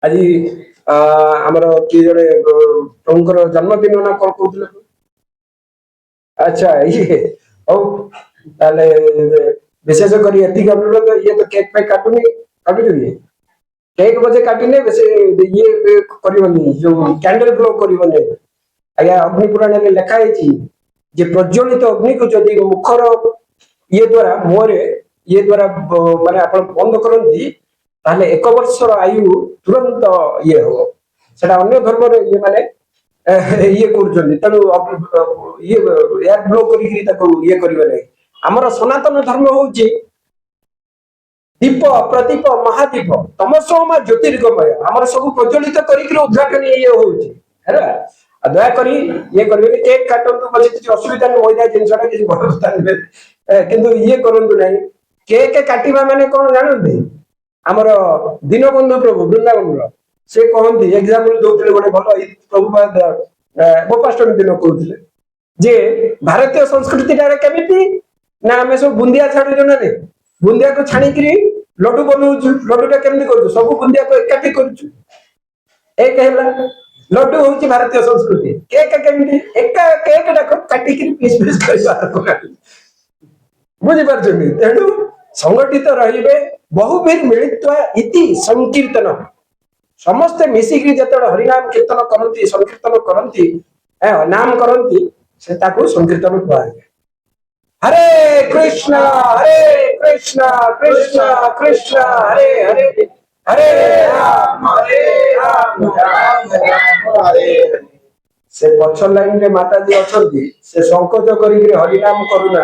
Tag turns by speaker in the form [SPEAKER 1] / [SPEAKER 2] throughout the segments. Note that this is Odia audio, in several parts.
[SPEAKER 1] आज आमर किए जड़े प्रभुंर जन्मदिन ना कौन कहते? अच्छा ये विशेष कर अनुरोध ये तो केक पे काटुनी काटुनी केक बजे काटिने ये करनी जो कैंडल ब्लो करनी आज्ञा अग्नि पुराण में लिखाई जे प्रज्वलित अग्नि को जदि मुखर ये द्वारा मुहरे ये द्वारा माने आप बंद करती ताहले 1 वर्षर आयु तुरंत ये हो सेटा अन्य धर्म रे ये माने ये कर तेणु ये एयर ब्लो कर ये करें आमर सनातन धर्म हूँ दीप प्रदीप महादीप तमसोमा ज्योतिर्गमय आमर सब प्रज्वलित उद्घाटन ये होगा दयाक ये करेंगे केक काटतु पचे किसी असुविधा नहीं मैदा जिनसा किसी बड़ कथा नुहे कि ये करूँ ना केक काटा माने कौन जानते आमर दीनबंधु प्रभु वृंदावन से कहते एग्जाम्पल दौले गोटे भल प्रभुपाद गोपाष्टमी दिन कहते जे भारतीय संस्कृति केमी ना आम सब बुंदिया छाड़ू ना नहीं बुंदिया को छाणिक लड्डू बनाऊँ लड्डूटा केमती कर सब बुंदिया को एकाठी कर लड्डू हूँ भारतीय संस्कृति केक केमी एका केक काटिक पीस पीस कर बुझीपार तेणु संगठित रे बहुवीर मिलित्वा इति संकीर्तन समस्ते मिसिक जिते हरिनाम कीर्तन करती संकीर्तन करती नाम करती से संकीर्तन कह हरे कृष्ण कृष्ण कृष्ण हरे हरे हरे राम राम हरे हरे से पछ लाइन रे माताजी अच्छा से संकोच कर हरिनाम करूना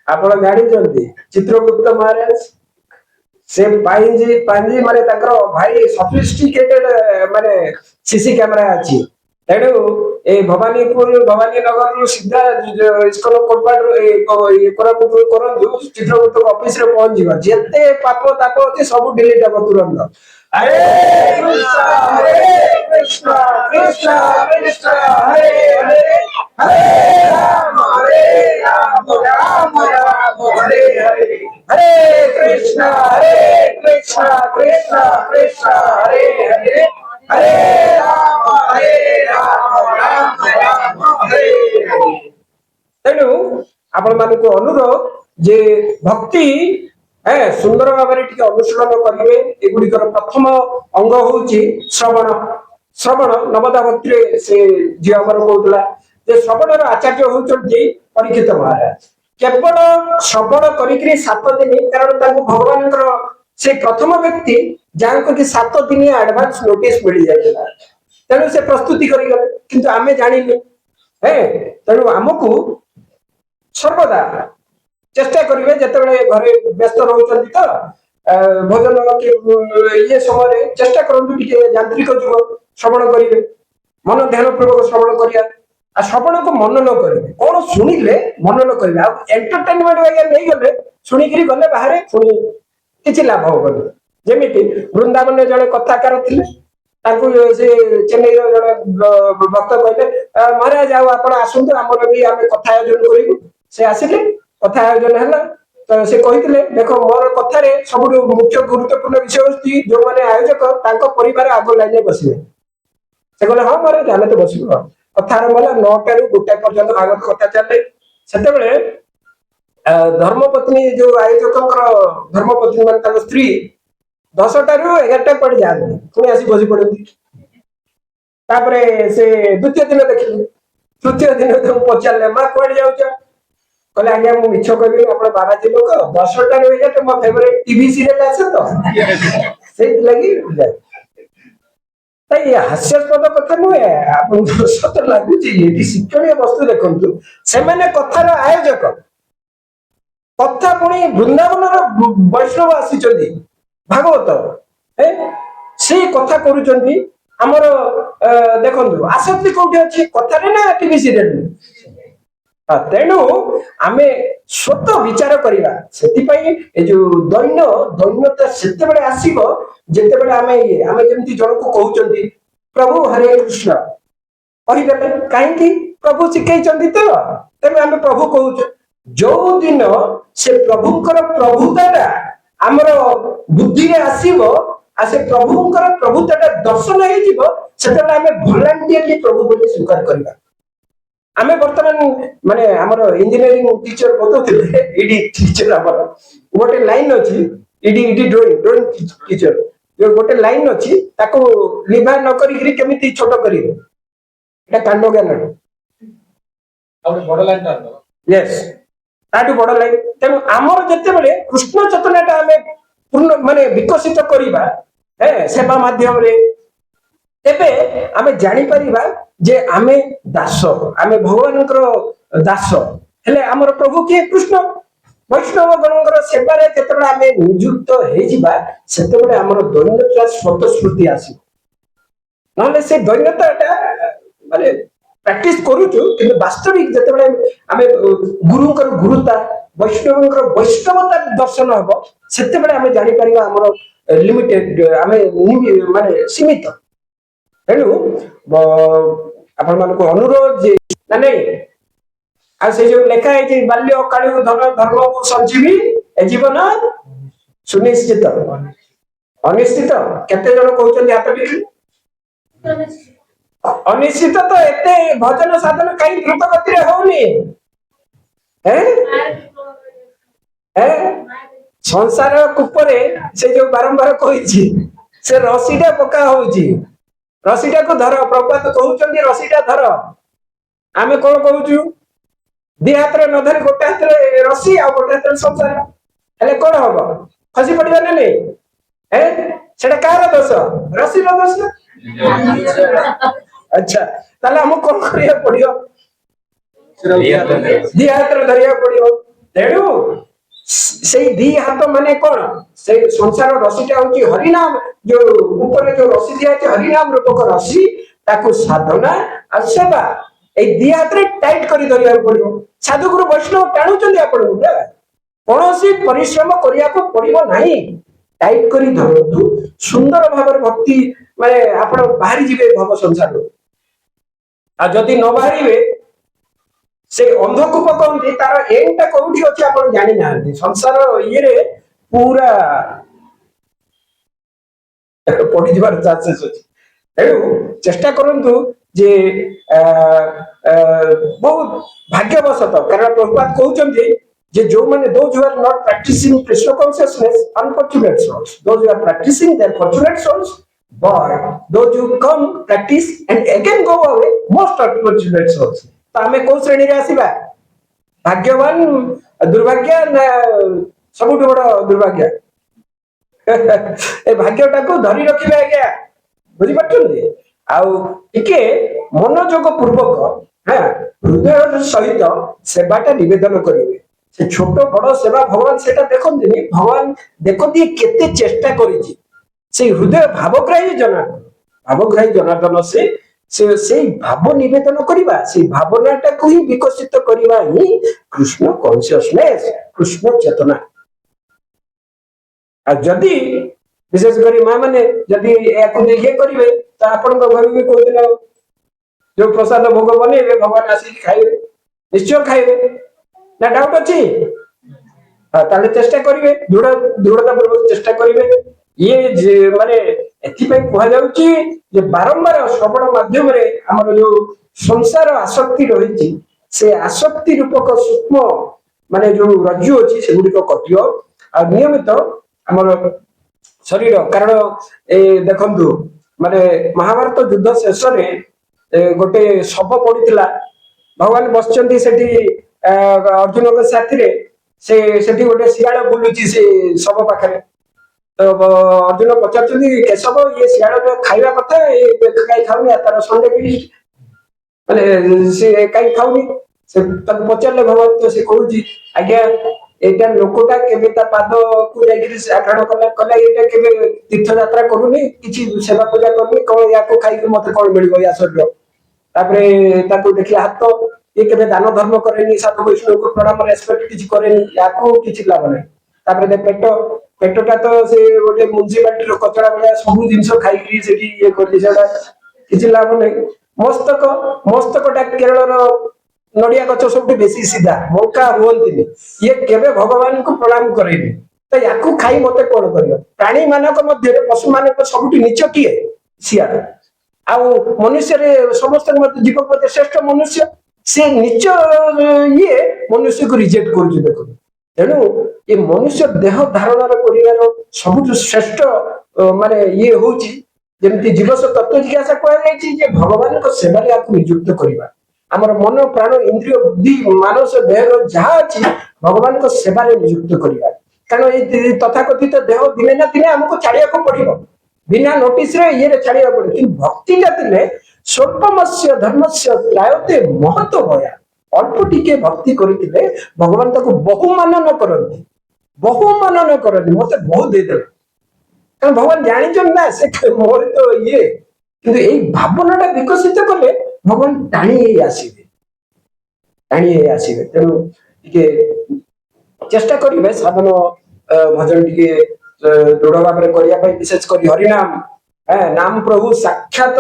[SPEAKER 1] आप जानते चित्रगुप्त महाराज से पांजी पांजी माने भाई सफिस्टिकेटेड माने सीसी कैमरा अच्छी तेणु ए भवानीपुर भवानी नगर रु सीधा इस्कन कोरापुट करंतु चित्रगुप्त ऑफिस रे पहुंच जीवा जेते पाप ताप अछि सब डिलीट हो तुरंत हरे कृष्ण कृष्ण कृष्ण हरे हरे हरे राम राम हरे हरे हरे कृष्ण कृष्ण कृष्ण हरे हरे हरे राम राम हरे हरे तेणु आपण मानक अनुरोध जे भक्ति सुंदर भाव में अनुशीलन करेंगे एगुड़िकर प्रथम अंग हूँ श्रवण श्रवण नवदा भक्ति से जी आमर कहला श्रवणर आचार्य होती परीक्षित महाराज केवल श्रवण कर 7 दिन कारण भगवान से प्रथम व्यक्ति जहाँ को 7 दिन एडवांस नोटिस मिल जाता तेणु से प्रस्तुति करगले किंतु आमे जानिले तेणु आमको सर्वदा चेष्टा करेंगे जिते घरे व्यस्त रोचंती तो भोजन ये समय चेष्टा करूँ यांत्रिक जुग श्रवण करेंगे मन ध्यान पूर्वक श्रवण करिया आ श्रवण को मन न करेंगे कौन शुणिले मन न करेंगे आ एंटरटेनमेंट वगैरह नहीं गले शुणिक गले बाहर पुणी किसी लाभ होगा जमी वृंदावन जड़े कथाकार थे से चेन्नई जड़े भक्त कहले महाराज आप आसतु आमर भी आम कथा आयोजन करूँ से आसिले कथा आयोजन है तो से कहते देख मोर कथार सब मुख्य गुरुत्वपूर्ण विषय वस्तु जो मैंने आयोजक परिवार आग लाइन बसवे से कहले हाँ महाराज आम तो बसबू कथा आरंभ है 9टा ରୁ 1टा पर्यंत भागवत कथा चले से धर्मपत्नी जो आयोजक धर्मपत्नी मान स्त्री 10टा ରୁ 11टा पड़ जाती पुणी आसी बसी पड़ती से द्वितीय दिन देखिए तृतीय दिन तो पचारे माँ कौन जाऊँ कहले आज्ञा मुझे मिछ कह आप बाबाजी लोक 10टा ରୁ 11टा मो फेवरेट टीवी सीरियल आसे तो से लगी ये हास्यास्पद कथा नुहे आप सत लगुच शिक्षणीय वस्तु देखु से कथार आयोजक कथा पुणी वृंदावन वैष्णव आसी भागवत से कथा करमर देखु आसक्ति कौटी अच्छी कथार ना टीवी सीरियल तेणु आम स्वतः विचार करवा से जो दैन्यता से आसब जिते आम जमी जन को कहते प्रभु हरे कृष्ण कहीदे कहीं प्रभु शिखई तो तेज आम प्रभु कहूँ जो दिन से प्रभुंर प्रभुता आमर बुद्धि आसब आ से प्रभुंकर प्रभुताटा दर्शन हो जिवो सेतबेले आमे वॉलंटियरली प्रभु बोली स्वीकार करबा। आमे वर्तमान माने हमर इंजीनियरिंग टीचर बोलुथिले इडी टीचर हमर गोटे लाइन अछि इडी इडी ड्राइंग टीचर जो गोटे लाइन अछि ताको लिभा न करी केमिति छोट करिवे एटा कांड ज्ञान
[SPEAKER 2] और बड़ लाइन ता
[SPEAKER 1] यस ताटू बड़ लाइन तेनु हमर जते बेले कृष्ण चेतनाटा आमे पूर्ण माने विकसित करिबा हे सेवा माध्यम रे तेबे आमे जानि परिबा जे आमे दास आमे भगवानकर दास हेले हमर प्रभु के कृष्ण वैष्णव गणकर सेवारे जेतेबेले आमे नियुक्त हे जिबा सेतेबेले हमर दैन्यता स्वत स्मृति आसी नले से दैन्यताटा माने प्रैक्टिस करूछु कि वास्तविक जेतेबेले आमे गुरुंकर गुरुता वैष्णवंकर वैष्णवता दर्शन हबो सेतेबेले आमे जानि परिबा हमर लिमिटेड आमे माने सीमित हेलो आपण मानको अनुरोध जे ना नहीं आ से जो लेखा है जे बाल्य काळु धन धर्म संजीवी ए जीवन सुनिश्चित अनिश्चित केते जण कहउछन हाथ टिकी अनिश्चित तो एते भजन साधन काई द्रुत गति रे होउनी हैं संसार कुपरे से जो बारंबार कहिछि से रसीडा पका होउछि रसीटा को धर प्रभुपाद कहउछन रसीटा धर आमे कोन कहउछु दी हाथ रे न धरि गोटे हाथ रे रसी आ गोटे हाथ रे संसार हेले कोन हबो खसी पड़िबा ना नहीं हैं सेटा कार दोष रसी रो दोष अच्छा ताले हम कोन करिया पड़ियो दी हाथ रे धरिया पड़ियो तेडू सेई दी हाथ माने कोन से संसार रसीटा होची हरि नाम जो ऊपर जो रसी दिया है हरि नाम रूपक रसी ताको साधना आ सेवा ए दी हाथ रे टाइट करी धरिया पड़ियो साधु गुरु वैष्णव टाणु चली आपण ना कोनोसी परिश्रम करिया को पड़िबो नाही टाइट करी धरतु सुंदर भाବରେ भक्ति माने आपण बाहरी जिवे भव संसार आ जदी न बाहरीबे से अंधकूप कहते तार एंडटा कोठी अछि आपण जानि ना संसार ये रे पूरा पड़ी जबार चांसेस अछि हेउ चेष्टा करंतु जे बहुत भाग्यवशत कारण प्रभुपाद कहउछन जे जो माने those who are not practising Krishna consciousness unfortunate souls those who are practicing their fortunate souls but those who come practice and again go away most unfortunate souls तो आमे को श्रेणी रे आसीबा भाग्यवान दुर्भाग्य ना सबुठ बड़ दुर्भाग्य ए भाग्यटा को धरी रखिबे आज्ञा बुझि पटुनी आउ टिके मनोयोग पूर्वक हां हृदय सहित सेवाटा निवेदन करिवे से छोट बड़ सेवा भगवान सेटा देखंदिनी भगवान देखंदी केते चेष्टा करिछि से हृदय भावग्राही जनार्दन से भाव निवेदन करिबा से भावनाटा को ही विकसित करिबा ही कृष्ण कॉन्शियसनेस कृष्ण चेतना आ जदी विशेष करी मां माने जदी याको ये करिवे त आपन को घर भी कोइ दिन जो प्रसाद भोग बनेबे भगवान आसी खाइबे निश्चय खाइबे ना डाउट अछि ताले चेष्टा करिवे दृढ़ता पूर्वक चेष्टा करिवे ये माने एथि पे कहै जाउची जे बारंबार श्रवण माध्यम रे हमर जो संसार आसक्ति रहिछि से आसक्ति रूपक सूक्ष्म माने जो रज्जु अछि से गुडी को कटियो आ नियमित हमर शरीर कारण ए देखंतु माने महाभारत युद्ध शेष रे गोटे शव पडितला भगवान बसचंदी सेठी अर्जुन के साथी रे से सेठी गोटे सियाळ बुलुची से शव पाखरे तो अर्जुन पचारचंदी केशव ये सियाळ खाइबा कथा ए काई खाउनी तार संडे फिस्ट माने से काई खाउनी से तक पचारले भगवान तो से कहूची आज्ञा एटा लोकटा केबे ता पाद को जागिरी से आठड़ कला एटा केबे तीर्थ यात्रा करूनी किछि सेवा पूजा करूनी कोन या को खाइ मते कोन मिलबो या शरीर तापरे ताको देखि हाथ ये केबे दान धर्म करेनी साधु वैष्णव को प्रणाम रेस्पेक्ट किछि करेनी या को किछि लाभ नै तापरे दे पेटटा तो से गोटे म्युनिसिपालिटी रो कचरा बया सब जिंस खाइ कि सेठी ये करली सेटा किछि लाभ नै मस्तकटा केरल रो नडिया गछ सब बेसी सीधा मौका हुअंतिनी ये केबे भगवान को प्रणाम करेनी ତ ୟାକୁ ଖାଇ ମତେ କଣ କରିବ? ପ୍ରାଣୀ ମାନଙ୍କ ମଧ୍ୟରେ ପଶୁ ମାନଙ୍କ ସବୁଠୁ ନିଚ କିଏ? ଶିଆଳ। ଆଉ ମନୁଷ୍ୟରେ ସମସ୍ତଙ୍କ ମଧ୍ୟ ଜୀବ ମଧ୍ୟ ଶ୍ରେଷ୍ଠ ମନୁଷ୍ୟ। ସେ ନିଚ ଇଏ ମନୁଷ୍ୟକୁ ରିଜେକ୍ଟ କରୁଛି ଦେଖନ୍ତୁ। ତେଣୁ ଏ ମନୁଷ୍ୟ ଦେହ ଧାରଣାର କରିବାର ସବୁଠୁ ଶ୍ରେଷ୍ଠ ମାନେ ଇଏ ହଉଛି ଯେମିତି ଜୀବସ ତତ୍ଵ ଜିଜ୍ଞାସା କୁହାଯାଇଛି ଯେ ଭଗବାନଙ୍କ ସେବାରେ ଆକୁ ନିଯୁକ୍ତ କରିବା। ଆମର ମନ ପ୍ରାଣ ଇନ୍ଦ୍ରିୟ ବୁଦ୍ଧି ମାନସ ଦେହର ଯାହା ଅଛି ଭଗବାନଙ୍କ ସେବାରେ ନିଯୁକ୍ତ କରିବା। କାରଣ ଏଇ ତଥାକଥିତ ଦେହ ଦିନେ ନା ଦିନେ ଆମକୁ ଛାଡିବାକୁ ପଡିବ, ବିନା ନୋଟିସରେ ଇଏରେ ଛାଡିବାକୁ ପଡିବ। କିନ୍ତୁ ଭକ୍ତିଟା ଥିଲେ ସ୍ୱଳ୍ପମସ୍ୟ ଧର୍ମସ୍ୟ ତ୍ରାୟତେ ମହତ ଭୟା। ଅଳ୍ପ ଟିକେ ଭକ୍ତି କରିଥିଲେ ଭଗବାନ ତାକୁ ବହୁ ମାନନ କରନ୍ତି, ବହୁ ମାନନ କରନ୍ତି। ମତେ ବହୁତ ଦେଇଦେଲା, କାରଣ ଭଗବାନ ଜାଣିଛନ୍ତି ନା ସେ ମୋର ତ ଇଏ। କିନ୍ତୁ ଏଇ ଭାବନାଟା ବିକଶିତ କଲେ ଭଗବାନ ଟାଣି ହେଇ ଆସିବେ, ଟାଣି ହେଇ ଆସିବେ। ତେଣୁ ଟିକେ ଚେଷ୍ଟା କରିବେ ସାଧନ ଭଜନ ଟିକେ ଦୃଢ ଭାବରେ କରିବା ପାଇଁ, ବିଶେଷ କରି ହରିନାମ। ନାମ ପ୍ରଭୁ ସାକ୍ଷାତ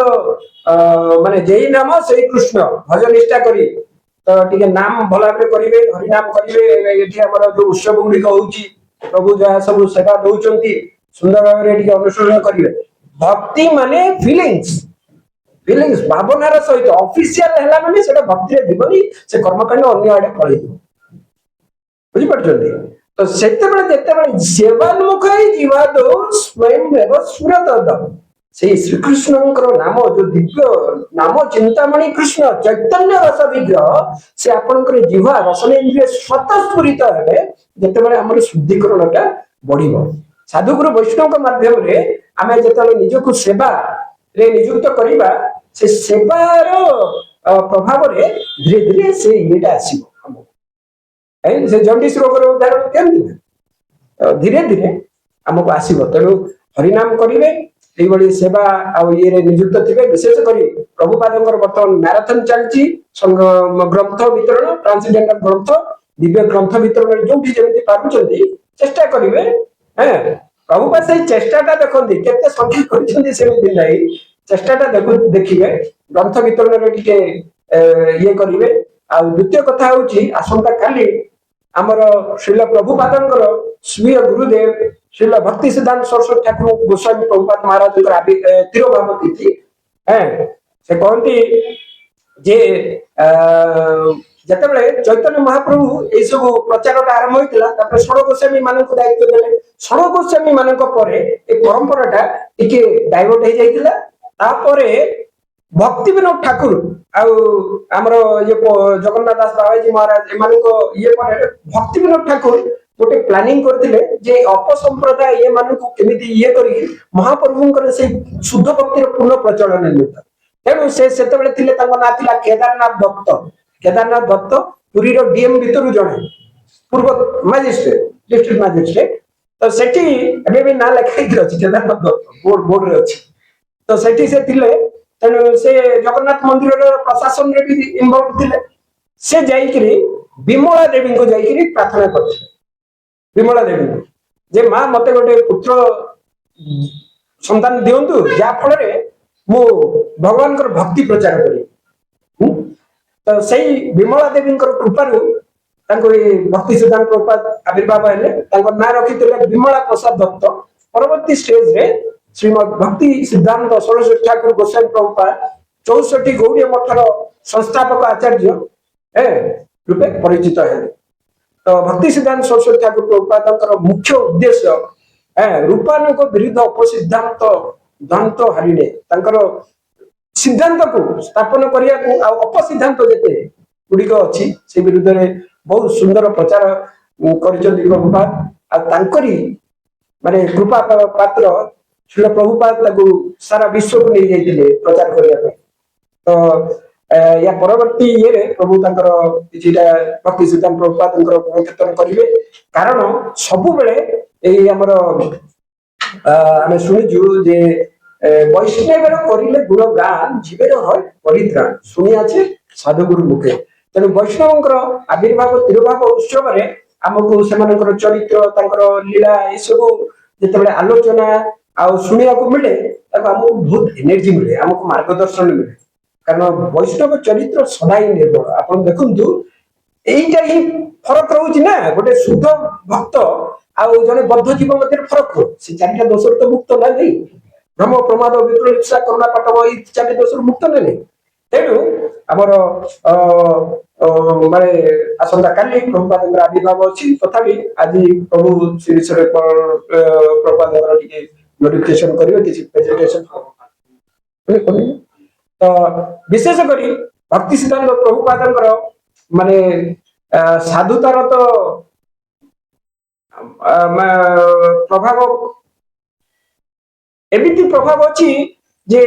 [SPEAKER 1] ମାନେ ଯେଇ ନାମ ସେଇ କୃଷ୍ଣ ଭଜ ନିଷ୍ଠା କରି ତ ଟିକେ ନାମ ଭଲ ଭାବରେ କରିବେ, ହରିନାମ କରିବେ। ଏଠି ଆମର ଯୋଉ ଉତ୍ସବ ଗୁଡିକ ହଉଛି ପ୍ରଭୁ ଯାହା ସବୁ ସେବା ଦଉଛନ୍ତି ସୁନ୍ଦର ଭାବରେ ଟିକେ ଅନୁସରଣ କରିବେ। ଭକ୍ତି ମାନେ ଫିଲିଙ୍ଗସ୍, ଫିଲିଙ୍ଗସ୍ ଭାବନାର ସହିତ ଅଫିସିଆଲ ହେଲା ମାନେ ସେଟା ଭକ୍ତିରେ ଯିବନି, ସେ କର୍ମକାଣ୍ଡ ଅନ୍ୟ ଆଡେ ପଳେଇଯିବ। ବୁଝିପାରୁଛନ୍ତି? ତ ସେତେବେଳେ ଯେତେବେଳେ ସେବାନ୍ମୁଖ ଯିବା ଦଉ ସ୍ୱୟଂ ଏବ ସୁରତ ସେଇ ଶ୍ରୀକୃଷ୍ଣଙ୍କର ନାମ ଯୋଉ ଦିବ୍ୟ ନାମ ଚିନ୍ତାମଣି କୃଷ୍ଣ ଚୈତନ୍ୟ ରସ ବିଗ୍ରହ, ସେ ଆପଣଙ୍କର ଜିହ୍ବା ରସନେନ୍ଦ୍ରିୟ ସ୍ୱତଃସ୍ଫୁରିତ ହେବେ ଯେତେବେଳେ ଆମର ଶୁଦ୍ଧିକରଣଟା ବଢିବ। ସାଧୁଗୁରୁ ବୈଷ୍ଣବଙ୍କ ମାଧ୍ୟମରେ ଆମେ ଯେତେବେଳେ ନିଜକୁ ସେବାରେ ନିଯୁକ୍ତ କରିବା, ସେ ସେବାର ପ୍ରଭାବରେ ଧୀରେ ଧୀରେ ସେ ଇଏଟା ଆସିବ। ସେ ଜଣ୍ଡିସ ରୋଗର ଉଦାହରଣ କେମିତି ଧୀରେ ଧୀରେ ଆମକୁ ଆସିବ। ତେଣୁ ହରିନାମ କରିବେ, এইଭଳି ସେବା ଆଉ ଇଏରେ ନିଯୁକ୍ତ ଥିବେ। ବିଶେଷ କରି ପ୍ରଭୁପାଦଙ୍କର ବର୍ତ୍ତମାନ ମ୍ୟାରାଥନ ଚାଲିଛି ଗ୍ରନ୍ଥ ବିତରଣ, ଟ୍ରାନ୍ସଡେଣ୍ଟାଲ ଗ୍ରନ୍ଥ ଦିବ୍ୟ ଗ୍ରନ୍ଥ ବିତରଣରେ ଯୋଉଠି ଯେମିତି ପାରୁଛନ୍ତି ଚେଷ୍ଟା କରିବେ। ପ୍ରଭୁପାଦ ସେଇ ଚେଷ୍ଟାଟା ଦେଖନ୍ତି, କେତେ ସଂଖ୍ୟା କରିଛନ୍ତି ସେମିତି ନାହିଁ, ଚେଷ୍ଟାଟା ଦେଖିବେ। ଗ୍ରନ୍ଥ ବିତରଣରେ ଟିକେ ଇଏ କରିବେ। ଆଉ ଦ୍ୱିତୀୟ କଥା ହଉଛି ଆସନ୍ତା କାଲି ଆମର ଶ୍ରୀଲ ପ୍ରଭୁପାଦଙ୍କର ସ୍ୱୀୟ ଗୁରୁଦେବ ଶ୍ରୀଲ ଭକ୍ତି ସିଦ୍ଧାନ୍ତ ସରସ୍ୱତୀ ଠାକୁର ଗୋସ୍ୱାମୀ ପ୍ରଭୁପାଦ ମହାରାଜଙ୍କର ତିରୋଭାବ ତିଥି। ସେ କହନ୍ତି ଯେ ଯେତେବେଳେ ଚୈତନ୍ୟ ମହାପ୍ରଭୁ ଏଇ ସବୁ ପ୍ରଚାରଟା ଆରମ୍ଭ ହେଇଥିଲା, ତାପରେ ଷୋଳ ଗୋସ୍ୱାମୀ ମାନଙ୍କୁ ଦାୟିତ୍ୱ ଦେଲେ। ଷୋଳ ଗୋସ୍ୱାମୀ ମାନଙ୍କ ପରେ ଏ ପରମ୍ପରାଟା ଟିକେ ଡାଇଭର୍ଟ ହେଇଯାଇଥିଲା। ତାପରେ ଭକ୍ତି ବିନୋଦ ଠାକୁର ଆଉ ଆମର ଇଏ ଜଗନ୍ନାଥ ଦାସ ବାବାଜୀ ମହାରାଜ ଏମାନଙ୍କ ଇଏ ପରେ ଭକ୍ତି ବିନୋଦ ଠାକୁର ଗୋଟେ ପ୍ଲାନିଂ କରିଥିଲେ ଯେ ଅପସମ୍ପ୍ରଦାୟ ଇଏ ମାନଙ୍କୁ କେମିତି ଇଏ କରିକି ମହାପ୍ରଭୁଙ୍କର ସେଇ ଶୁଦ୍ଧ ଭକ୍ତିର ପୂର୍ଣ୍ଣ ପ୍ରଚଳନ ନିମିତ୍ତ। ତେଣୁ ସେ ସେତେବେଳେ ଥିଲେ, ତାଙ୍କ ନାଁ ଥିଲା କେଦାରନାଥ ଦତ୍ତ। କେଦାରନାଥ ଦତ୍ତ ପୁରୀର ଡିଏମ ଭିତରୁ ଜଣେ, ପୂର୍ବ ମାଜିଷ୍ଟ୍ରେଟ, ଡିଷ୍ଟ୍ରିକ୍ଟ ମାଜିଷ୍ଟ୍ରେଟ। ତ ସେଠି ଏବେ ବି ନାଁ ଲେଖା ହେଇକି ଅଛି କେଦାରନାଥ ଦତ୍ତ, ବୋର୍ଡରେ ଅଛି। ତ ସେଠି ସେ ଥିଲେ। ତେଣୁ ସେ ଜଗନ୍ନାଥ ମନ୍ଦିରର ପ୍ରଶାସନରେ ବି ଇନଭଲ୍ଭ ଥିଲେ। ସେ ଯାଇକିରି ବିମଳା ଦେବୀଙ୍କୁ ଯାଇକିରି ପ୍ରାର୍ଥନା କରିଥିଲେ। ବିମଳା ଦେବୀଙ୍କୁ ଯେ ମା ମତେ ଗୋଟେ ପୁତ୍ର ସନ୍ତାନ ଦିଅନ୍ତୁ, ଯାହା ଫଳରେ ମୁଁ ଭଗବାନଙ୍କର ଭକ୍ତି ପ୍ରଚାର କରିବି। ତ ସେଇ ବିମଳା ଦେବୀଙ୍କର କୃପାରୁ ତାଙ୍କୁ ଏଇ ଭକ୍ତି ସିଦ୍ଧାନ୍ତ ପ୍ରଭୁପାଦ ଆବିର୍ଭାବ ହେଲେ। ତାଙ୍କ ନାଁ ରଖିଥିଲେ ବିମଳା ପ୍ରସାଦ ଦତ୍ତ। ପରବର୍ତ୍ତୀ ଷ୍ଟେଜରେ ଶ୍ରୀମଦ୍ ଭକ୍ତି ସିଦ୍ଧାନ୍ତ ସରସ୍ୱତୀ ଠାକୁର ଗୋସ୍ୱାମୀ ପ୍ରଭୁପାଦ 64 ଗୌଡୀୟ ମଠର ସଂସ୍ଥାପକ ଆଚାର୍ଯ୍ୟ ରୂପେ ପରିଚିତ ହେଲେ। ତ ଭକ୍ତି ସିଦ୍ଧାନ୍ତ ସରସ୍ୱତୀ ଠାକୁର ପ୍ରଭୁପାଦଙ୍କର ମୁଖ୍ୟ ଉଦ୍ଦେଶ୍ୟ ରୂପାନୁଙ୍କ ବିରୁଦ୍ଧ ଅପସିଦ୍ଧାନ୍ତ ଦାନ୍ତ ହାରିଲେ। ତାଙ୍କର ସିଦ୍ଧାନ୍ତକୁ ସ୍ଥାପନ କରିବାକୁ ଆଉ ଅପସିଦ୍ଧାନ୍ତ ଯେତେ ଗୁଡିକ ଅଛି ସେ ବିରୁଦ୍ଧରେ ବହୁତ ସୁନ୍ଦର ପ୍ରଚାର କରିଛନ୍ତି ପ୍ରଭୁପାଦ। ଆଉ ତାଙ୍କରି ମାନେ କୃପା ପାତ୍ର ଶ୍ରୀଳ ପ୍ରଭୁପାଦ ତାକୁ ସାରା ବିଶ୍ୱକୁ ନେଇ ଯାଇଥିଲେ ପ୍ରଚାର କରିବା ପାଇଁ। ତ ୟା ପରବର୍ତ୍ତୀ ଇଏରେ ପ୍ରଭୁ ତାଙ୍କର କିଛିଟା ଭକ୍ତି ସିଦ୍ଧାନ୍ତ ପ୍ରଭୁପାଦଙ୍କର ଗୁଣକୀର୍ତ୍ତନ କରିବେ। কারণ ସବୁବେଳେ এই ଆମର ଆମେ ଶୁଣିଛୁ ଯେ ବୈଷ୍ଣବର କରିଲେ ଗୁଣ ଗାନ ଜୀବେର হয় ପରିତ୍ରାଣ, ଶୁଣି আছে ସାଧୁଗୁରୁ ମୁଖେ। ତେଣୁ ବୈଷ୍ଣବଙ୍କର ଆବିର୍ଭାବ ତିରୁଭାବ ଉତ୍ସବରେ ଆମକୁ ସେମାନଙ୍କର ଚରିତ୍ର, ତାଙ୍କର ଲୀଳା ଏସବୁ ଯେତେବେଳେ ଆଲୋଚନା ଆଉ ଶୁଣିବାକୁ ମିଳେ, ତାକୁ ଆମକୁ ବହୁତ ଏନର୍ଜି ମିଳେ, ଆମକୁ ମାର୍ଗଦର୍ଶନ ମିଳେ। କାରଣ ବୈଷ୍ଣବ ଚରିତ୍ର ସଦାଇ ନିର୍ମଳ। ଆପଣ ଦେଖନ୍ତୁ এইଟା ହିଁ ଫରକ ରହୁଛି ନା, ଗୋଟେ ଶୁଦ୍ଧ ଭକ୍ତ ଆଉ ଜଣେ ବଦ୍ଧ ଜୀବ ମଧ୍ୟରେ ଫରକ। ସେ ଚାରିଟା ଦୋଷରୁ ତ ମୁକ୍ତ ନାହିଁ, ଭ୍ରମ ପ୍ରମାଦ ବିଦ୍ରୋହ ଇର୍ଷା କରୁଣା ପାଟବ ଏଇ ଚାରି ଦୋଷରୁ ମୁକ୍ତ ନାହିଁ। ତେଣୁ ଆମର ମାନେ ଆସନ୍ତା କାଲି ପ୍ରଭୁପାଦଙ୍କର ଆବିର୍ଭାବ ଅଛି, ତଥାପି ଆଜି ପ୍ରଭୁ ସେ ବିଷୟରେ ପ୍ରଭୁପାଦଙ୍କର ଟିକେ ନୋଟିଫିକେସନ କରିବେ, କିଛି ପ୍ରେଜେଣ୍ଟେସନ ତ ବିଶେଷ କରି ଭକ୍ତି ସିଦ୍ଧାନ୍ତ ପ୍ରଭୁପାଦଙ୍କର ମାନେ ସାଧୁତାର ତ ପ୍ରଭାବ ଏମିତି ପ୍ରଭାବ ଅଛି ଯେ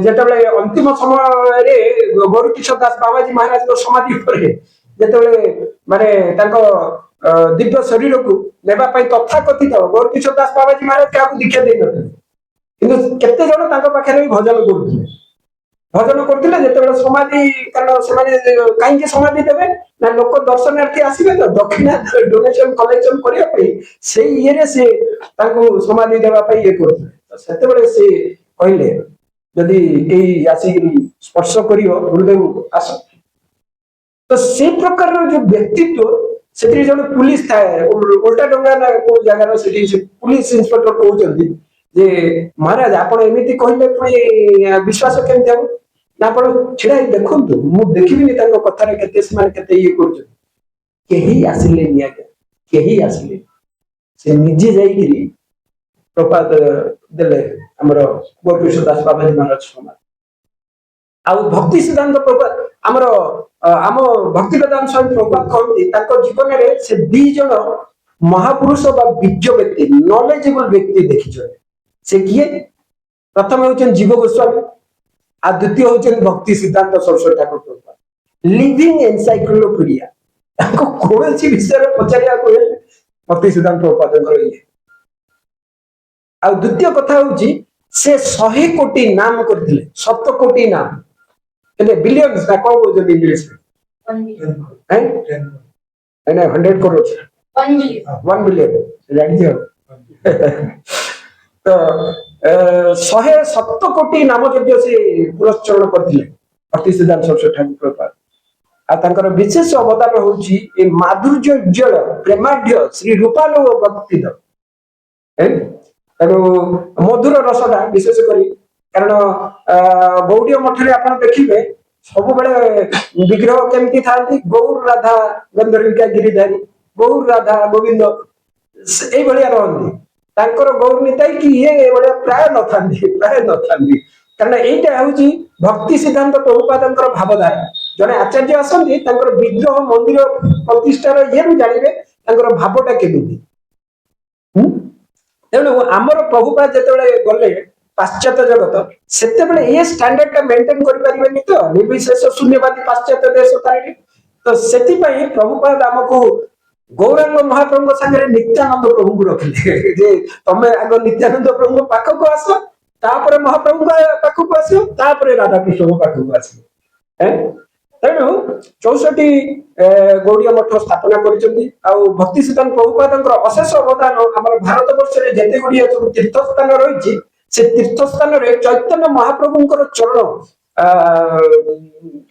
[SPEAKER 1] ଯେତେବେଳେ ଅନ୍ତିମ ସମୟରେ ଗରୁକିଶୋର ଦାସ ବାବାଜୀ ମହାରାଜଙ୍କ ସମାଧି ଉପରେ ଯେତେବେଳେ ମାନେ ତାଙ୍କ ଦିବ୍ୟ ଶରୀରକୁ ନେବା ପାଇଁ ତଥାକଥିତ ଗରୁକିଶୋର ଦାସ ବାବାଜୀ ମହାରାଜ କାହାକୁ ଦୀକ୍ଷା ଦେଇନଥିଲେ, କିନ୍ତୁ କେତେ ଜଣ ତାଙ୍କ ପାଖରେ ବି ଭଜନ କରୁଥିଲେ। ଭଜନ କରୁଥିଲେ ଯେତେବେଳେ ସମାଧି, କାରଣ ସେମାନେ କାହିଁକି ସମାଧି ଦେବେ ନା ଲୋକ ଦର୍ଶନାର୍ଥୀ ଆସିବେ ତ ଦକ୍ଷିଣା ଡୋନେସନ କଲେକ୍ସନ କରିବା ପାଇଁ, ସେଇ ଇଏରେ ସେ ତାଙ୍କୁ ସମାଧି ଦେବା ପାଇଁ ଇଏ କରୁଥିଲେ। ସେତେବେଳେ ସେ କହିଲେ ଯଦି ଏଇ ଆସିକି ସ୍ପର୍ଶ କରିବ ଗୁରୁଦେବ ଆସ। ତ ସେ ପ୍ରକାରର ଯୋଉ ବ୍ୟକ୍ତିତ୍ୱ, ସେଥିରେ ଜଣେ ପୁଲିସ ଥାଏ ଓଲଟା ଡଙ୍ଗା ନା କୋଉ ଜାଗାର, ସେଠି ପୁଲିସ ଇନ୍ସପେକ୍ଟର କହୁଛନ୍ତି ଯେ ମହାରାଜ ଆପଣ ଏମିତି କହିଲେ ପୁଣି ବିଶ୍ୱାସ କେମିତି ହବ ନା, ଆପଣ ଛିଡା ହେଇ ଦେଖନ୍ତୁ, ମୁଁ ଦେଖିବିନି ତାଙ୍କ କଥାରେ କେତେ ସେମାନେ କେତେ ଇଏ କରୁଛନ୍ତି। କେହି ଆସିଲେନି ଆଜ୍ଞା, କେହି ଆସିଲେନି। ସେ ନିଜେ ଯାଇକିରି ପ୍ରପାତ ଦେଲେ ଆମର ଗରୁକିଶୋର ଦାସ ବାବାଜୀ ମହାରାଜ ସମାଜ। ଆଉ ଭକ୍ତି ସିଦ୍ଧାନ୍ତ ପ୍ରପାତ ଆମର ଆମ ଭକ୍ତି ବେଦାନ୍ତ ସ୍ୱାମୀ ପ୍ରପାତ କହନ୍ତି ତାଙ୍କ ଜୀବନରେ ସେ ଦି ଜଣ ମହାପୁରୁଷ ବା ବିଜ୍ଞ ବ୍ୟକ୍ତି, ନଲେଜେବଲ ବ୍ୟକ୍ତି ଦେଖିଛନ୍ତି। ସେ କିଏ? ପ୍ରଥମେ ହଉଛନ୍ତି ଜୀବ ଗୋସ୍ୱାମୀ, ଆଉ ଦ୍ୱିତୀୟ ହଉଛନ୍ତି ଭକ୍ତି ସିଦ୍ଧାନ୍ତ ସରସ୍ୱତୀ ଠାକୁର ପ୍ରପାତ, ଲିଭିଂ ଏନସାଇକ୍ଲୋପିଡିଆ। ତାଙ୍କୁ କୌଣସି ବିଷୟରେ ପଚାରିବାକୁ ହେଲେ ଭକ୍ତି ସିଦ୍ଧାନ୍ତ ପ୍ରପାତଙ୍କର ଇଏ। ଆଉ ଦ୍ୱିତୀୟ କଥା ହଉଛି ସେ 100 କୋଟି ନାମ କରିଥିଲେ, 7 କୋଟି ନାମ, ହେଲେ ବିଲିୟନ ନା କଣ କହୁଛନ୍ତି ଇଂଲିଶରେ, 100 crores, 1 billion ଜାଣିଛ। ତ 107 କୋଟି ନାମ ଯଜ୍ଞ ସେ ପୁରସ୍ଚରଣ କରିଥିଲେ ଭକ୍ତି ସିଦ୍ଧାନ୍ତ ସରସ୍ୱତୀ ଠାକୁର ପ୍ରପାତ। ଆଉ ତାଙ୍କର ବିଶେଷ ଅବଦାନ ହଉଛି ଏ ମାଧୁର୍ଯ୍ୟ ଉଜ୍ଜଳ ପ୍ରେମାଢ୍ୟ ଶ୍ରୀ ରୂପାଲ ଭକ୍ତିର ତେଣୁ ମଧୁର ରସଟା ବିଶେଷ କରି, କାରଣ ଗୌଡୀୟ ମଠରେ ଆପଣ ଦେଖିବେ ସବୁବେଳେ ବିଗ୍ରହ କେମିତି ଥାନ୍ତି, ଗୌର ରାଧା ଗନ୍ଧର୍ବିକା ଗିରିଧାରୀ, ଗୌର ରାଧା ଗୋବିନ୍ଦ ଏଇଭଳିଆ ରହନ୍ତି। ତାଙ୍କର ଗୌର ନିତାଇ କି ଇଏ ଏଇଭଳିଆ ପ୍ରାୟ ନଥାନ୍ତି। କାରଣ ଏଇଟା ହଉଛି ଭକ୍ତି ସିଦ୍ଧାନ୍ତ ପ୍ରଭୁପାଦଙ୍କର ଭାବଧାରା। ଜଣେ ଆଚାର୍ଯ୍ୟ ଆସନ୍ତି, ତାଙ୍କର ବିଗ୍ରହ ମନ୍ଦିର ପ୍ରତିଷ୍ଠାର ଇଏରୁ ଜାଣିବେ ତାଙ୍କର ଭାବଟା କେମିତି। ତେଣୁ ଆମର ପ୍ରଭୁପାଦ ଯେତେବେଳେ ଗଲେ ପାଶ୍ଚାତ୍ୟ ଜଗତ, ସେତେବେଳେ ଏ ଷ୍ଟାଣ୍ଡାର୍ଡ ଟା ମେଣ୍ଟେନ କରିପାରିବେନି ତ, ନିର୍ବିଶେଷ ଶୂନ୍ୟବାଦୀ ପାଶ୍ଚାତ୍ୟ ଦେଶ ତାରିଣୀ। ତ ସେଥିପାଇଁ ପ୍ରଭୁପାଦ ଆମକୁ ଗୌରାଙ୍ଗ ମହାପ୍ରଭୁଙ୍କ ସାଙ୍ଗରେ ନିତ୍ୟାନନ୍ଦ ପ୍ରଭୁଙ୍କୁ ରଖିଲେ ଯେ ତମେ ଆଗ ନିତ୍ୟାନନ୍ଦ ପ୍ରଭୁଙ୍କ ପାଖକୁ ଆସ, ତାପରେ ମହାପ୍ରଭୁଙ୍କ ପାଖକୁ ଆସିବ, ତାପରେ ରାଧାକୃଷ୍ଣଙ୍କ ପାଖକୁ ଆସିବ। ତେଣୁ 64 ଗୌଡୀୟ ମଠ ସ୍ଥାପନା କରିଛନ୍ତି। ଆଉ ଭକ୍ତି ସିଦ୍ଧାନ୍ତ ପ୍ରଭୁପାଦଙ୍କର ଅଶେଷ ଅବଦାନ ଆମର ଭାରତ ବର୍ଷରେ ଯେତେ ଗୁଡିଏ ସବୁ ତୀର୍ଥ ସ୍ଥାନ ରହିଛି, ସେ ତୀର୍ଥ ସ୍ଥାନରେ ଚୈତନ୍ୟ ମହାପ୍ରଭୁଙ୍କର ଚରଣ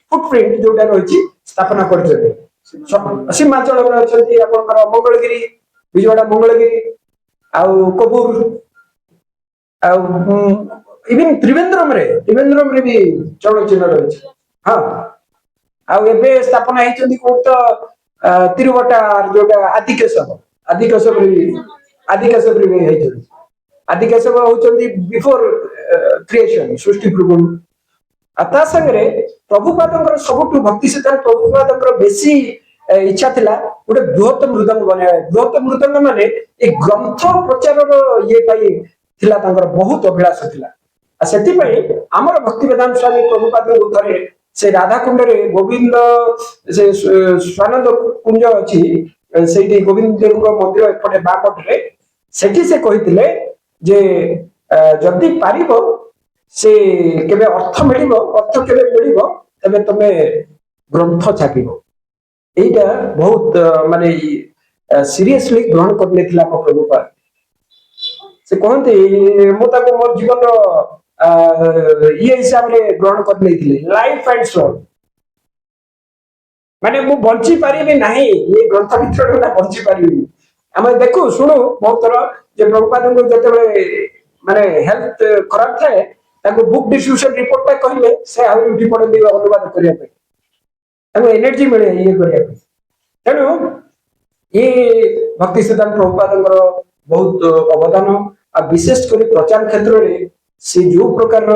[SPEAKER 1] ଫୁଟପ୍ରିଣ୍ଟ ଯୋଉଟା ରହିଛି ସ୍ଥାପନା କରିଛନ୍ତି। ସୀମାଞ୍ଚଳରେ ଅଛନ୍ତି ଆପଣଙ୍କର ମଙ୍ଗଳଗିରି, ବିଜୟୱାଡା ମଙ୍ଗଳଗିରି, ଆଉ କୋଭୁର, ଆଉ ଇଭିନ ତ୍ରିବେନ୍ଦ୍ରମରେ ବି ଚରଣ ଚିହ୍ନ ରହିଛି। ହଁ, ଆଉ ଏବେ ସ୍ଥାପନା ହେଇଛନ୍ତି କୋଉଠି ତ ତିରୁବଟା ଯୋଉଟା ଆଦିକେଶବରେ ବି ହେଇଛନ୍ତି। ଆଦିକେଶବ ହଉଛନ୍ତି ବିଫୋର କ୍ରିଏସନ, ସୃଷ୍ଟି ପୂର୍ବରୁ। ଆଉ ତା ସାଙ୍ଗରେ ପ୍ରଭୁପାଦଙ୍କର ସବୁଠୁ ଭକ୍ତି ସିଦ୍ଧାନ୍ତ ପ୍ରଭୁପାଦଙ୍କର ବେଶୀ ଇଚ୍ଛା ଥିଲା ଗୋଟେ ବୃହତ ମୃଦଙ୍ଗ ବନେଇବା। ବୃହତ ମୃଦଙ୍ଗ ମାନେ ଏ ଗ୍ରନ୍ଥ ପ୍ରଚାରର ଇଏ ପାଇଁ ଥିଲା, ତାଙ୍କର ବହୁତ ଅଭିଳାଷ ଥିଲା। ଆଉ ସେଥିପାଇଁ ଆମର ଭକ୍ତି ବେଦାନ୍ତ ସ୍ୱାମୀ ପ୍ରଭୁପାଦଙ୍କୁ ଥରେ ସେ ରାଧାକୁଣ୍ଡରେ ଗୋବିନ୍ଦ ସେ ସ୍ୱାନନ୍ଦ କୁଞ୍ଜ ଅଛି, ସେଇଠି ଗୋବିନ୍ଦ ଦେବଙ୍କ ମନ୍ଦିର ଏପଟେ ବା ପଟରେ, ସେଠି ସେ କହିଥିଲେ ଯେ ଯଦି ପାରିବ ସେ କେବେ ଅର୍ଥ କେବେ ମିଳିବ ତେବେ ତମେ ଗ୍ରନ୍ଥ ଛାପିବ। এইটা ବହୁତ ମାନେ ସିରିୟସଲି ଗ୍ରହଣ କରିନେଇଥିଲା ଆମ ପ୍ରଭୁପାଦ। ସେ କହନ୍ତି ମୁଁ ତାକୁ ମୋର ଜୀବନର ଇଏ ହିସାବରେ ଗ୍ରହଣ କରିନେଇଥିଲି, ଲାଇଫ ଆଣ୍ଡ ସୋଲ। ମାନେ ମୁଁ ବଞ୍ଚି ପାରିବି ନାହିଁ ଏ ଗ୍ରନ୍ଥ ଭିତରେ ନା ବଞ୍ଚି ପାରିବିନି। ଆମେ ଦେଖୁ ଶୁଣୁ ବହୁତ ଥର ଯେ ପ୍ରଭୁପାଦଙ୍କୁ ଯେତେବେଳେ ମାନେ ହେଲ୍ଥ ଖରାପ ଥାଏ ତାଙ୍କୁ ବୁକ୍ ଡିଷ୍ଟ୍ରିବ୍ୟୁସନ ରିପୋର୍ଟ ଟା କହିଲେ ସେ ଆହୁରି ଉଠି ପଡନ୍ତି ଅନୁବାଦ କରିବା ପାଇଁ, ତାଙ୍କୁ ଏନର୍ଜି ମିଳେ ଇଏ କରିବା ପାଇଁ। ତେଣୁ ଇଏ ଭକ୍ତି ସିଦ୍ଧାନ୍ତ ପ୍ରଭୁପାଦଙ୍କର ବହୁତ ଅବଦାନ, ଆଉ ବିଶେଷ କରି ପ୍ରଚାର କ୍ଷେତ୍ରରେ ସେ ଯୋଉ ପ୍ରକାରର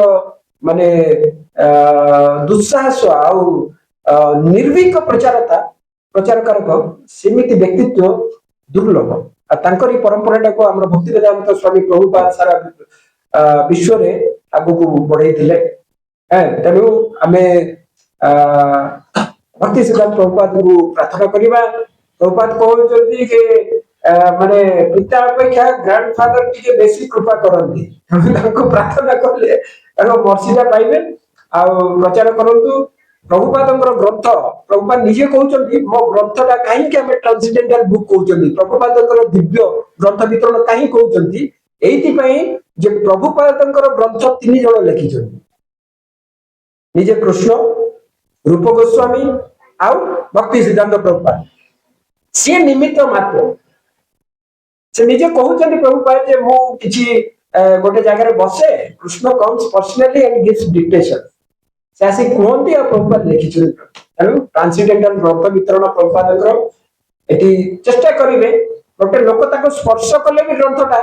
[SPEAKER 1] ମାନେ ଦୁଃସାହସ ଆଉ ନିର୍ଭୀକ ପ୍ରଚାରକାରକ ସେମିତି ବ୍ୟକ୍ତିତ୍ୱ ଦୁର୍ଲଭ। ଆଉ ତାଙ୍କରି ପରମ୍ପରାଟାକୁ ଆମର ଭକ୍ତି ବେଦାନ୍ତ ସ୍ୱାମୀ ପ୍ରଭୁପାଦ ସାରା ବିଶ୍ୱରେ ଆଗକୁ ବଢେଇଥିଲେ। ତେଣୁ ଆମେ ଭକ୍ତି ସିଦ୍ଧାନ୍ତ ପ୍ରଭୁପାଦଙ୍କୁ ପ୍ରାର୍ଥନା କରିବା। ପ୍ରଭୁପାଦ କହୁଛନ୍ତି ଯେ ମାନେ ପିତା ଅପେକ୍ଷା ଗ୍ରାଣ୍ଡ ଫାଦର ଟିକେ ବେଶୀ କୃପା କରନ୍ତି, ତାଙ୍କୁ ପ୍ରାର୍ଥନା କଲେ ତାଙ୍କ ମର୍ସିଟା ପାଇବେ। ଆଉ ପ୍ରଚାର କରନ୍ତୁ ପ୍ରଭୁପାଦଙ୍କର ଗ୍ରନ୍ଥ। ପ୍ରଭୁପାଦ ନିଜେ କହୁଛନ୍ତି ମୋ ଗ୍ରନ୍ଥଟା କାହିଁକି ଆମେ ଟ୍ରାନ୍ସଡେଣ୍ଟାଲ ବୁକ୍ କହୁଛନ୍ତି, ପ୍ରଭୁପାଦଙ୍କର ଦିବ୍ୟ ଗ୍ରନ୍ଥ ବିତରଣ କାହିଁ କହୁଛନ୍ତି, ଏଇଥିପାଇଁ ଯେ ପ୍ରଭୁପାଦଙ୍କର ଗ୍ରନ୍ଥ 3 ଜଣ ଲେଖିଛନ୍ତି, ନିଜେ କୃଷ୍ଣ, ରୂପ ଗୋସ୍ୱାମୀ ଆଉ ଭକ୍ତି ସିଦ୍ଧାନ୍ତ ପ୍ରଭୁପାଦ। ସିଏ ନିମିତ୍ତ ମାତ୍ର। ସେ ନିଜେ କହୁଛନ୍ତି ପ୍ରଭୁପାଦ ଯେ ମୁଁ କିଛି ଗୋଟେ ଜାଗାରେ ବସେ, Krishna comes personally and gives dictation, ସେ ଆସି କୁହନ୍ତି ଆଉ ପ୍ରଭୁପାଦ ଲେଖିଛନ୍ତି। ତେଣୁ ଟ୍ରାନ୍ସଡେଣ୍ଟାଲ ଗ୍ରନ୍ଥ ବିତରଣ ପ୍ରଭୁପାଦଙ୍କର। ଏଠି ଚେଷ୍ଟା କରିବେ ଗୋଟେ ଲୋକ ତାକୁ ସ୍ପର୍ଶ କଲେ ବି ଗ୍ରନ୍ଥଟା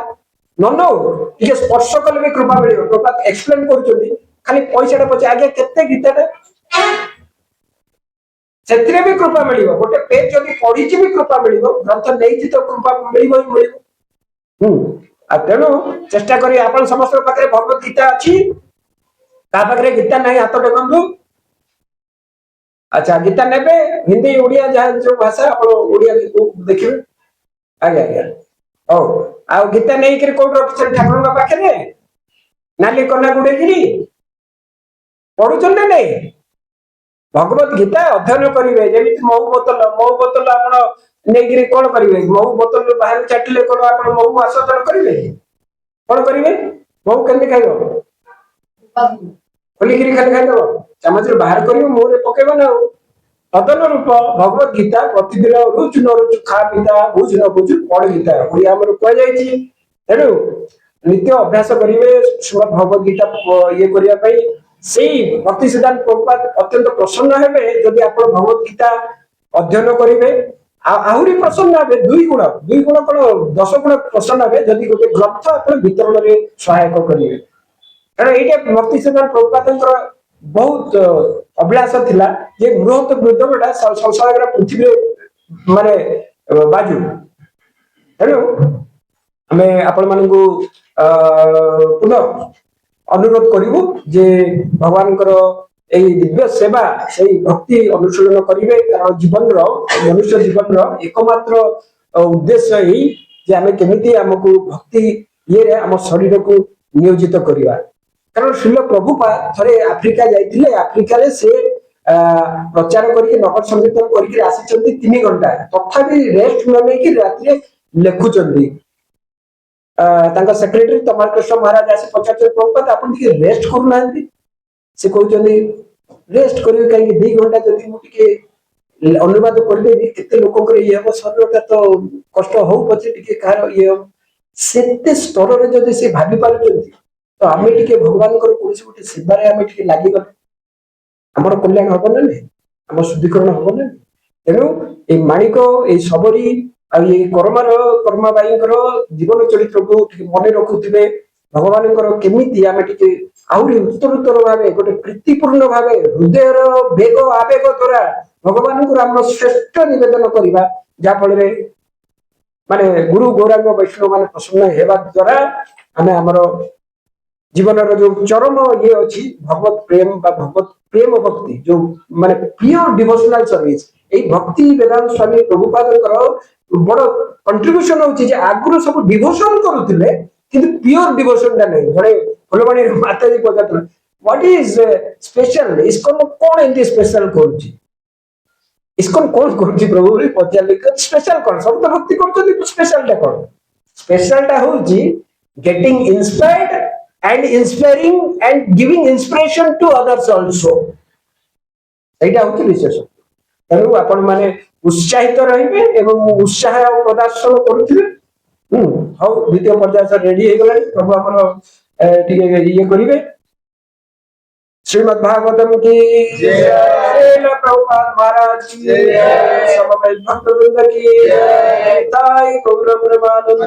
[SPEAKER 1] ନ ନଉ, ଟିକେ ସ୍ପର୍ଶ କଲେ ବି କୃପା ମିଳିବ। ପ୍ରଭୁପାଦ ଏକ୍ସପ୍ଲେନ କରୁଛନ୍ତି ଖାଲି ପଇସାଟା ପଛେ ଆଜ୍ଞା କେତେ ଗୀତାଟା ସେଥିରେ ବି କୃପା ମିଳିବ, ଗୋଟେ ପେଜ ଯଦି ପଢିଛି ବି କୃପା ମିଳିବ, ଗ୍ରନ୍ଥ ନେଇଛି ତ କୃପା ମିଳିବ ହିଁ ମିଳିବ। ଆଉ ତେଣୁ ଚେଷ୍ଟା କରି ଆପଣ ସମସ୍ତଙ୍କ ପାଖରେ ଭଗବତ ଗୀତା ଅଛି, ତା ପାଖରେ ଗୀତା ନାହିଁ ହାତ ଟେକନ୍ତୁ। ଆଚ୍ଛା ଗୀତା ନେବେ, ହିନ୍ଦୀ ଓଡିଆ ଯାହା ଯୋଉ ଭାଷା ଆପଣ ଓଡିଆ ଦେଖିବେ। ଆଜ୍ଞା ଆଜ୍ଞା ହଉ। ଆଉ ଗୀତା ନେଇକିରି କୋଉଠି ରଖିଛନ୍ତି, ଠାକୁରଙ୍କ ପାଖରେ ନାଲି କନା ଗୁଡେଇକିରି ପଢୁଛନ୍ତି ନା ନାଇଁ? ଭଗବତ ଗୀତା ଅଧ୍ୟୟନ କରିବେ, ଯେମିତି ମହୁ ବୋତଲ ଆପଣ ନେଇକିରି କଣ କରିବେ, ମହୁ ବୋତଲ ବାହାରେ ଚାଟିଲେ କଣ ଆପଣ ମହୁ ଆସ୍ୱାଦନ କରିବେ? କଣ କରିବେ? ମହୁ କେମିତି ଖାଇବ? ଖୋଲିକିରି ଖାଲି ଖାଇଦବ, ଚାମଚରେ ବାହାର କରିବ ମୁହଁରେ ପକେଇବ ନା। ଆଉ ତଦନ ରୂପ ଭଗବତ ଗୀତା ପ୍ରତିଦିନ ରୁଚୁ ନ ରୁଚୁ ଖା ପିତା ବୁଝ ନ ବୁଝୁ ପଢ ଗୀତା, ଓଡିଆ ଆମର କୁହାଯାଇଛି। ତେଣୁ ନିତ୍ୟ ଅଭ୍ୟାସ କରିବେ ଶ୍ରୀମଦ ଭଗବତ ଗୀତା ଇଏ କରିବା ପାଇଁ। ସେଇ ଭକ୍ତି ସିଦ୍ଧାନ୍ତ ପ୍ରଭୁପାଦ ଅତ୍ୟନ୍ତ ପ୍ରସନ୍ନ ହେବେ ଯଦି ଆପଣ ଭଗବତ ଗୀତା ଅଧ୍ୟୟନ କରିବେ। ଆଉ ଆହୁରି ପ୍ରସନ୍ନ ହେବେ, 2 ଗୁଣ କଣ 10 ଗୁଣ ପ୍ରସନ୍ନ ହେବେ ଯଦି ଗୋଟେ ଗ୍ରନ୍ଥ ଆପଣ ବିତରଣରେ ସହାୟକ କରିବେ। କାରଣ ଏଇଟା ଭକ୍ତି ସିଦ୍ଧାନ୍ତ ପ୍ରଭୁପାଦଙ୍କର ବହୁତ ଅଭିଳାଷ ଥିଲା ଯେ ବୃହତ ବୃଦ୍ଧଟା ସଂସାର ପୃଥିବୀରେ ମାନେ ବାଜୁ। ତେଣୁ ଆମେ ଆପଣ ମାନଙ୍କୁ ପୁନଃ ଅନୁରୋଧ କରିବୁ ଯେ ଭଗବାନଙ୍କର ଏଇ ଦିବ୍ୟ ସେବା ସେଇ ଭକ୍ତି ଅନୁଶୀଳନ କରିବେ। କାରଣ ଜୀବନର ମନୁଷ୍ୟ ଜୀବନର ଏକମାତ୍ର ଉଦ୍ଦେଶ୍ୟ ଏଇ ଯେ ଆମେ କେମିତି ଆମକୁ ଭକ୍ତି ଇଏରେ ଆମ ଶରୀରକୁ ନିୟୋଜିତ କରିବା। କାରଣ ଶିଲ ପ୍ରଭୁପାଦ ଥରେ ଆଫ୍ରିକା ଯାଇଥିଲେ, ଆଫ୍ରିକାରେ ସେ ପ୍ରଚାର କରିକି ନଗର ସଂକୀର୍ତ୍ତନ କରିକି ଆସିଛନ୍ତି 3 ଘଣ୍ଟା, ତଥାପି ରେଷ୍ଟ ନ ନେଇକି ରାତିରେ ଲେଖୁଛନ୍ତି। ତାଙ୍କ ସେକ୍ରେଟାରୀ ତମାଲ କୃଷ୍ଣ ମହାରାଜ ଆସି ପଚାରୁଛନ୍ତି ପ୍ରଭୁପାଦ ଆପଣ ଟିକେ ରେଷ୍ଟ କରୁନାହାନ୍ତି? ସେ କହୁଛନ୍ତି ରେଷ୍ଟ କରିବି କାହିଁକି, 2 ଘଣ୍ଟା ଯଦି ମୁଁ ଟିକେ ଅନୁବାଦ କରିଦେବି କେତେ ଲୋକଙ୍କର ଇଏ ହବ, ଶରୀରଟା ତ କଷ୍ଟ ହଉ ପଛେ ଟିକେ କାହାର ଇଏ ହବ। ସେତେ ସ୍ତରରେ ଯଦି ସେ ଭାବି ପାରୁଛନ୍ତି ତ ଆମେ ଟିକେ ଭଗବାନଙ୍କର କୌଣସି ଗୋଟେ ସେବାରେ ଆମେ ଟିକେ ଲାଗିଗଲେ ଆମର କଲ୍ୟାଣ ହବ ନା ନାହିଁ, ଆମ ଶୁଦ୍ଧିକରଣ ହବ ନା। ତେଣୁ ଏଇ ମାଣିକ, ଏଇ ଶବରୀ ଆଉ ଏଇ କର୍ମାବାଇଙ୍କର ଜୀବନ ଚରିତ୍ରକୁ ଟିକେ ମନେ ରଖୁଥିବେ। ଭଗବାନଙ୍କର କେମିତି ଆମେ ଟିକେ ଆହୁରି ଉତ୍ତରୋତ୍ତର ଭାବେ ଗୋଟେ ପ୍ରୀତିପୂର୍ଣ୍ଣ ଭାବେ ହୃଦୟର ବେଗ ଆବେଗ ଦ୍ଵାରା ଭଗବାନଙ୍କୁ ଆମର ଶ୍ରେଷ୍ଠ ନିବେଦନ କରିବା, ଯାହା ଫଳରେ ମାନେ ଗୁରୁ ଗୌରାଙ୍ଗ ବୈଷ୍ଣବ ମାନେ ପ୍ରସନ୍ନ ହେବା ଦ୍ଵାରା ଆମେ ଆମର ଜୀବନର ଯୋଉ ଚରମ ଇଏ ଅଛି ଭଗବତ ପ୍ରେମ ବା ଭଗବତ ପ୍ରେମ ଭକ୍ତି, ଯୋଉ ମାନେ ପିଓର ଡିଭୋସନାଲ ସର୍ଭିସ, ଏଇ ଭକ୍ତି ବେଦାନ୍ତ ସ୍ୱାମୀ ପ୍ରଭୁପାଦଙ୍କର ବଡ କଣ୍ଟ୍ରିବ୍ୟୁସନ ହଉଛି ଯେ ଆଗରୁ ସବୁ ଡିଭୋସନ କରୁଥିଲେ କିନ୍ତୁ ପିଓର ଡିଭୋସନ ଟା ନାହିଁ। ଜଣେ ଫୁଲବାଣୀ ମାତାଜୀ ପଚାରୁଥିଲେ ହ୍ୱାଟ ଇଜ ସ୍ପେଶାଲ, ଇସ୍କନ କଣ ଏମିତି ସ୍ପେଶାଲ କରୁଛି, ଇସ୍କନ କଣ କରୁଛି ପ୍ରଭୁ ବୋଲି ପଚାରିଲେ, ସ୍ପେଶାଲ କଣ, ସବୁ ତ ଭକ୍ତି କରୁଛନ୍ତି, ସ୍ପେଶାଲ ଟା କଣ? ସ୍ପେଶାଲ ଟା ହଉଛି getting ଇନ୍ସପାୟର୍ଡ and inspiring and giving inspiration to others also, এইটা হচ্ছে বিশেষ। ତେଣୁ ଆପଣ ମାନେ ଉତ୍ସାହିତ ରହିବେ ଏବଂ ଉତ୍ସାହ ପ୍ରଦର୍ଶନ କରୁଥିବେ। ହଉ, ଦ୍ୱିତୀୟ ପର୍ଯ୍ୟାୟ ରେଡି ହେଇଗଲାଣି। ପ୍ରଭୁ ଆମର ଟିକେ ଇଏ କରିବେ। श्रीमद् भागवतम की जय, श्रील प्रभुपाद महाराज की जय, समवेत भक्तवृंद की जय, ताई गौर ब्रह्मानंद।